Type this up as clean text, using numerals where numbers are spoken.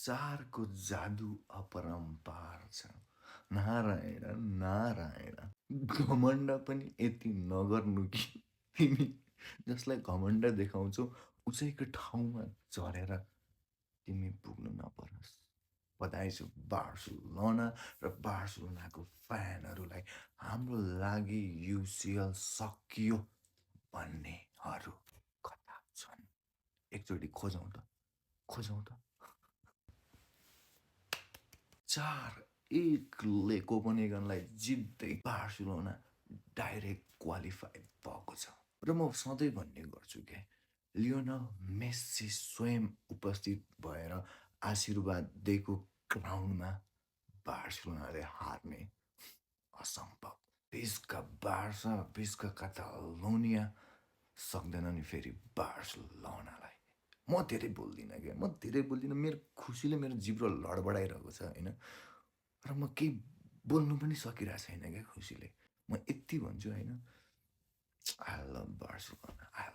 चारको जादु अपरम्पार छ। नारायण, नारायण। घमण्ड पनि यति नगर्नु कि तिमी जसलाई घमण्ड देखाउँछौ उसैको ठाउँमा झरेर तिमी पुग्नु नपरोस्। बधाई छ बार्सिलोना र बार्सिलोनाको फ्यानहरूलाई। हाम्रो लागि युसिएल सकियो भन्नेहरू कता छन्? एकचोटि खोजौँ त, खोजौँ त। 4-1ले कोपेनहेगनलाई जित्दै बार्सिलोना डाइरेक्ट क्वालिफाई भएको छ। र म सधैँ भन्ने गर्छु क्या, लियोनल मेस्सी स्वयं उपस्थित भएर आशीर्वाद दिएको ग्राउन्डमा बार्सिलोनाले हार्ने असम्भव। विस्का बार्सा, विस्का कातालोनिया सक्दैन नि फेरि बार्सिलोनालाई। म धेरै बोल्दिनँ क्या, म धेरै बोल्दिनँ। मेरो खुसीले मेरो जिब्रो लडबडाइरहेको छ होइन, र म केही बोल्नु पनि सकिरहेको छैन क्या खुसीले। म यति भन्छु होइन, आई लभ बार्सिलोना, आई